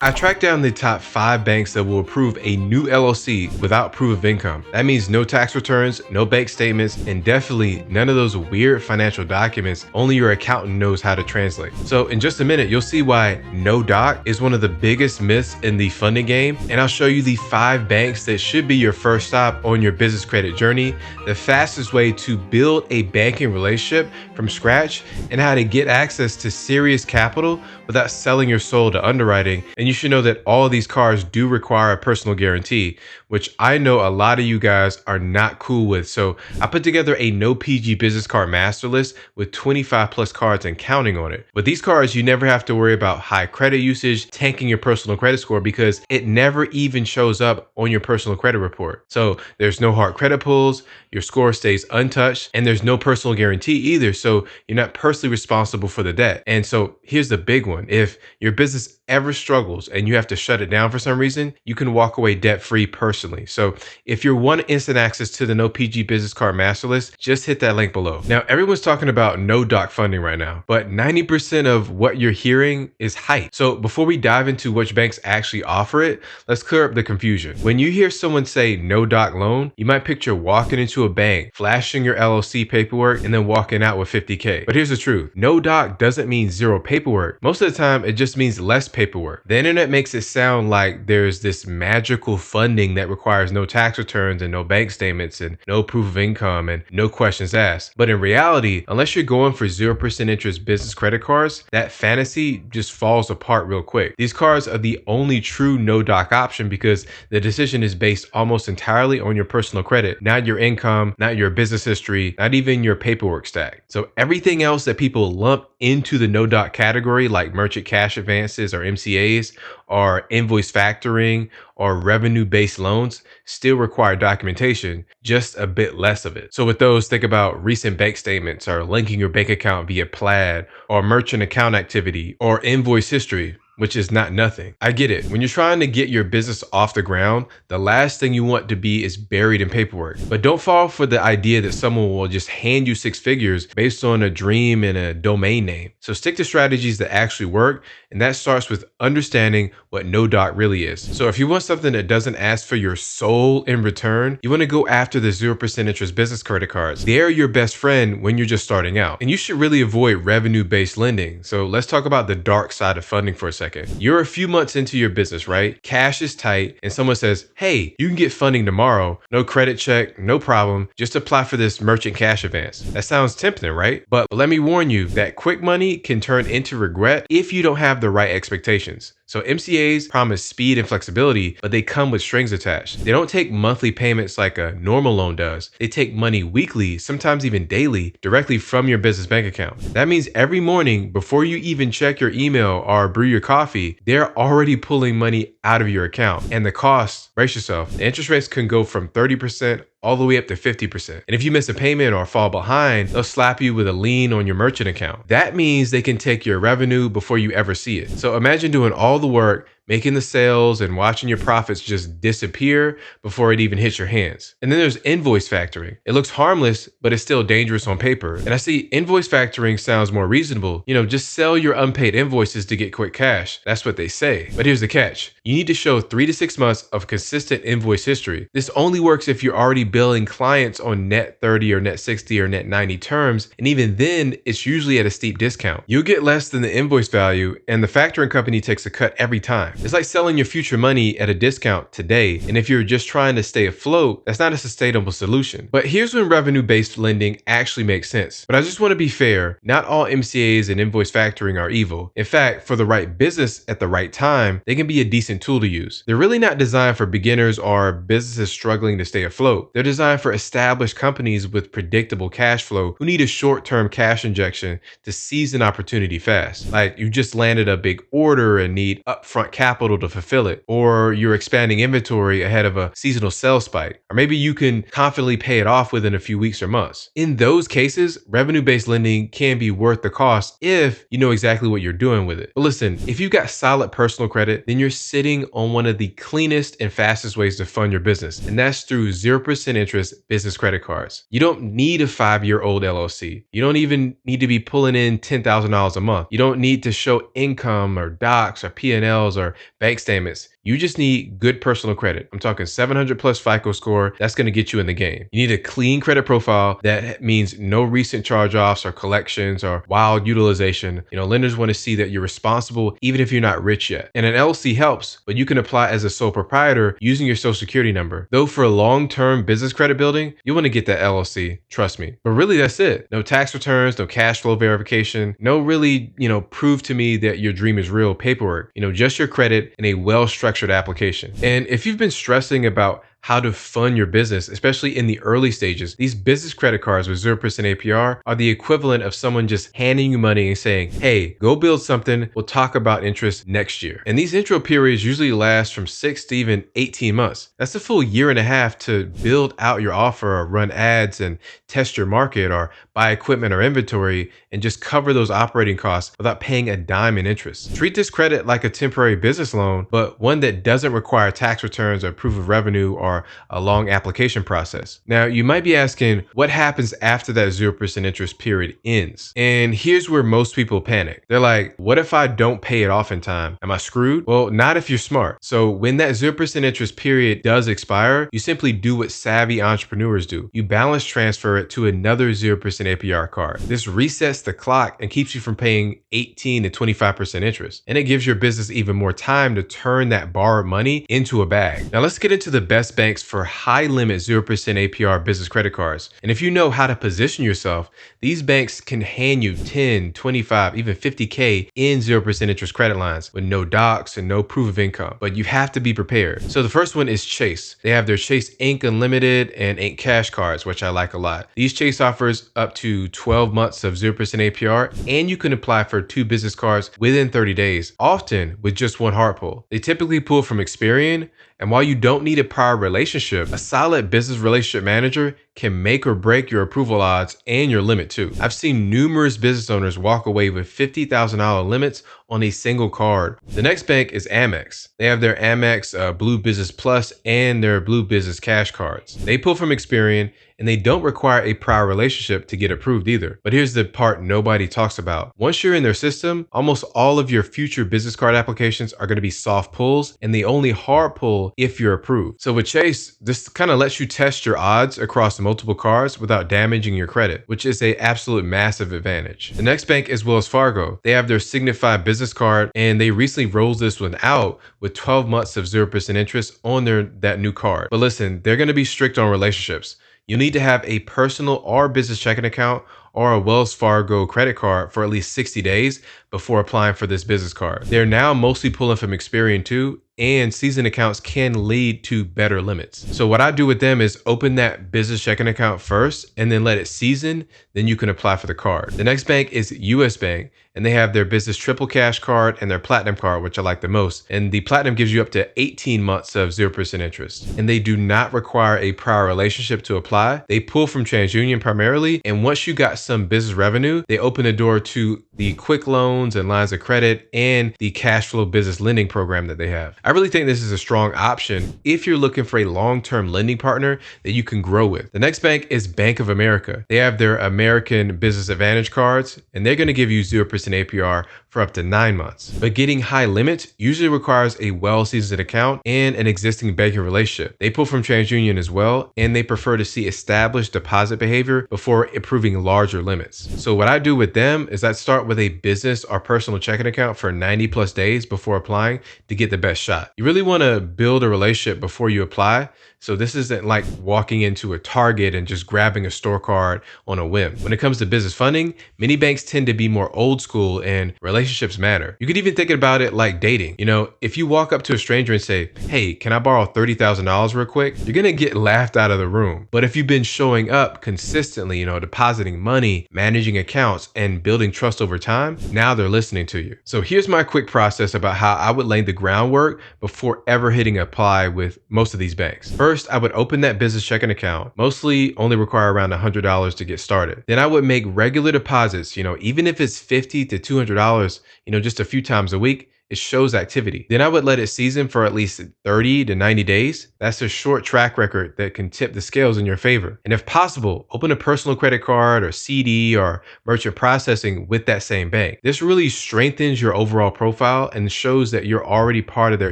I tracked down the top 5 banks that will approve a new LLC without proof of income. That means no tax returns, no bank statements, and definitely none of those weird financial documents only your accountant knows how to translate. So in just a minute, you'll see why no doc is one of the biggest myths in the funding game, and I'll show you the 5 banks that should be your first stop on your business credit journey, the fastest way to build a banking relationship from scratch, and how to get access to serious capital without selling your soul to underwriting. And you should know that all of these cars do require a personal guarantee, which I know a lot of you guys are not cool with. So I put together a no PG business card master list with 25 plus cards and counting on it. With these cards, you never have to worry about high credit usage, tanking your personal credit score, because it never even shows up on your personal credit report. So there's no hard credit pulls, your score stays untouched, and there's no personal guarantee either. So you're not personally responsible for the debt. And so here's the big one. If your business ever struggles and you have to shut it down for some reason, you can walk away debt-free personally. So if you want instant access to the no PG business card master list, just hit that link below. Now, everyone's talking about no doc funding right now, but 90% of what you're hearing is hype. So before we dive into which banks actually offer it, let's clear up the confusion. When you hear someone say no doc loan, you might picture walking into a bank, flashing your LLC paperwork, and then walking out with 50K. But here's the truth. No doc doesn't mean zero paperwork. Most of the time, it just means less paperwork. The internet makes it sound like there's this magical funding that requires no tax returns and no bank statements and no proof of income and no questions asked. But in reality, unless you're going for 0% interest business credit cards, that fantasy just falls apart real quick. These cards are the only true no doc option because the decision is based almost entirely on your personal credit, not your income, not your business history, not even your paperwork stack. So everything else that people lump into the no doc category, like merchant cash advances or MCAs or invoice factoring or revenue-based loans, still require documentation, just a bit less of it. So with those, think about recent bank statements or linking your bank account via Plaid or merchant account activity or invoice history, which is not nothing. I get it. When you're trying to get your business off the ground, the last thing you want to be is buried in paperwork. But don't fall for the idea that someone will just hand you 6 figures based on a dream and a domain name. So stick to strategies that actually work, and that starts with understanding what no doc really is. So if you want something that doesn't ask for your soul in return, you want to go after the 0% interest business credit cards. They're your best friend when you're just starting out. And you should really avoid revenue-based lending. So let's talk about the dark side of funding for a second. You're a few months into your business, right? Cash is tight, and someone says, hey, you can get funding tomorrow. No credit check, no problem. Just apply for this merchant cash advance. That sounds tempting, right? But let me warn you that quick money can turn into regret if you don't have the right expectations. So MCAs promise speed and flexibility, but they come with strings attached. They don't take monthly payments like a normal loan does. They take money weekly, sometimes even daily, directly from your business bank account. That means every morning, before you even check your email or brew your coffee, they're already pulling money out of your account. And the cost, brace yourself, the interest rates can go from 30% all the way up to 50%. And if you miss a payment or fall behind, they'll slap you with a lien on your merchant account. That means they can take your revenue before you ever see it. So imagine doing all the work, making the sales, and watching your profits just disappear before it even hits your hands. And then there's invoice factoring. It looks harmless, but it's still dangerous on paper. And I see invoice factoring sounds more reasonable. Just sell your unpaid invoices to get quick cash. That's what they say. But here's the catch. You need to show 3 to 6 months of consistent invoice history. This only works if you're already billing clients on net 30 or net 60 or net 90 terms. And even then, it's usually at a steep discount. You'll get less than the invoice value, and the factoring company takes a cut every time. It's like selling your future money at a discount today. And if you're just trying to stay afloat, that's not a sustainable solution. But here's when revenue-based lending actually makes sense. But I just want to be fair. Not all MCAs and invoice factoring are evil. In fact, for the right business at the right time, they can be a decent tool to use. They're really not designed for beginners or businesses struggling to stay afloat. They're designed for established companies with predictable cash flow who need a short-term cash injection to seize an opportunity fast. Like you just landed a big order and need upfront capital to fulfill it, or you're expanding inventory ahead of a seasonal sales spike, or maybe you can confidently pay it off within a few weeks or months. In those cases, revenue-based lending can be worth the cost if you know exactly what you're doing with it. But listen, if you've got solid personal credit, then you're sitting on one of the cleanest and fastest ways to fund your business, and that's through 0% interest business credit cards. You don't need a 5-year-old LLC. You don't even need to be pulling in $10,000 a month. You don't need to show income or docs or P&Ls or bank statements. You just need good personal credit. I'm talking 700 plus FICO score. That's going to get you in the game. You need a clean credit profile. That means no recent charge-offs or collections or wild utilization. Lenders want to see that you're responsible even if you're not rich yet. And an LLC helps, but you can apply as a sole proprietor using your social security number. Though for long-term business credit building, you want to get that LLC, trust me. But really that's it. No tax returns, no cash flow verification, no really, prove to me that your dream is real paperwork. Just your credit and a well-structured application. And if you've been stressing about how to fund your business, especially in the early stages, these business credit cards with 0% APR are the equivalent of someone just handing you money and saying, hey, go build something. We'll talk about interest next year. And these intro periods usually last from 6 to even 18 months. That's a full year and a half to build out your offer or run ads and test your market or buy equipment or inventory and just cover those operating costs without paying a dime in interest. Treat this credit like a temporary business loan, but one that doesn't require tax returns or proof of revenue or a long application process. Now, you might be asking, what happens after that 0% interest period ends? And here's where most people panic. They're like, what if I don't pay it off in time? Am I screwed? Well, not if you're smart. So when that 0% interest period does expire, you simply do what savvy entrepreneurs do. You balance transfer it to another 0% APR card. This resets the clock and keeps you from paying 18 to 25% interest. And it gives your business even more time to turn that borrowed money into a bag. Now let's get into the best banks for high limit 0% APR business credit cards. And if you know how to position yourself, these banks can hand you 10, 25, even 50K in 0% interest credit lines with no docs and no proof of income. But you have to be prepared. So the first one is Chase. They have their Chase Ink Unlimited and Ink Cash cards, which I like a lot. These Chase offers up to 12 months of 0% APR, and you can apply for 2 business cards within 30 days, often with just one hard pull. They typically pull from Experian, and while you don't need a prior relationship, a solid business relationship manager can make or break your approval odds and your limit too. I've seen numerous business owners walk away with $50,000 limits on a single card. The next bank is Amex. They have their Amex Blue Business Plus and their Blue Business Cash cards. They pull from Experian, and they don't require a prior relationship to get approved either. But here's the part nobody talks about. Once you're in their system, almost all of your future business card applications are going to be soft pulls, and they only hard pull if you're approved. So with Chase, this kind of lets you test your odds across multiple cards without damaging your credit, which is a absolute massive advantage. The next bank is Wells Fargo. They have their Signify business card, and they recently rolled this one out with 12 months of 0% interest on that new card. But listen, they're going to be strict on relationships. You'll need to have a personal or business checking account or a Wells Fargo credit card for at least 60 days before applying for this business card. They're now mostly pulling from Experian too, and seasoned accounts can lead to better limits. So what I do with them is open that business checking account first and then let it season, then you can apply for the card. The next bank is US Bank, and they have their business triple cash card and their platinum card, which I like the most. And the platinum gives you up to 18 months of 0% interest. And they do not require a prior relationship to apply. They pull from TransUnion primarily, and once you got some business revenue, they open the door to the quick loans and lines of credit and the cash flow business lending program that they have. I really think this is a strong option if you're looking for a long-term lending partner that you can grow with. The next bank is Bank of America. They have their American Business Advantage cards, and they're going to give you 0% APR for up to 9 months. But getting high limits usually requires a well-seasoned account and an existing banking relationship. They pull from TransUnion as well, and they prefer to see established deposit behavior before approving larger limits. So what I do with them is I start with a business or personal checking account for 90 plus days before applying to get the best shot. You really want to build a relationship before you apply. So this isn't like walking into a Target and just grabbing a store card on a whim. When it comes to business funding, many banks tend to be more old school and relationships matter. You could even think about it like dating. If you walk up to a stranger and say, hey, can I borrow $30,000 real quick? You're going to get laughed out of the room. But if you've been showing up consistently, depositing money, managing accounts, and building trust over time, now they're listening to you. So here's my quick process about how I would lay the groundwork before ever hitting apply with most of these banks. First, I would open that business checking account, mostly only require around $100 to get started. Then I would make regular deposits, even if it's $50 to $200, just a few times a week. it shows activity. Then I would let it season for at least 30 to 90 days. That's a short track record that can tip the scales in your favor. And if possible, open a personal credit card or CD or merchant processing with that same bank. This really strengthens your overall profile and shows that you're already part of their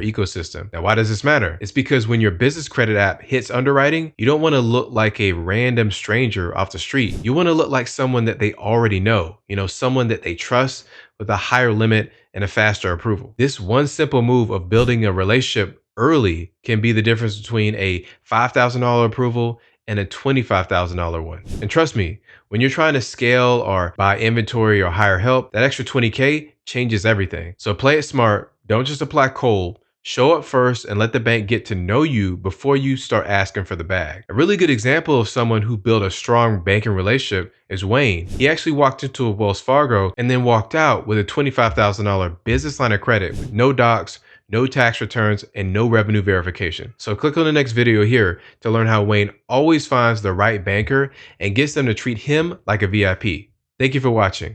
ecosystem. Now, why does this matter? It's because when your business credit app hits underwriting, you don't want to look like a random stranger off the street. You want to look like someone that they already know, someone that they trust with a higher limit and a faster approval. This one simple move of building a relationship early can be the difference between a $5,000 approval and a $25,000 one. And trust me, when you're trying to scale or buy inventory or hire help, that extra 20K changes everything. So play it smart. Don't just apply cold. Show up first and let the bank get to know you before you start asking for the bag. A really good example of someone who built a strong banking relationship is Wayne. He actually walked into a Wells Fargo and then walked out with a $25,000 business line of credit with no docs, no tax returns, and no revenue verification. So click on the next video here to learn how Wayne always finds the right banker and gets them to treat him like a VIP. Thank you for watching.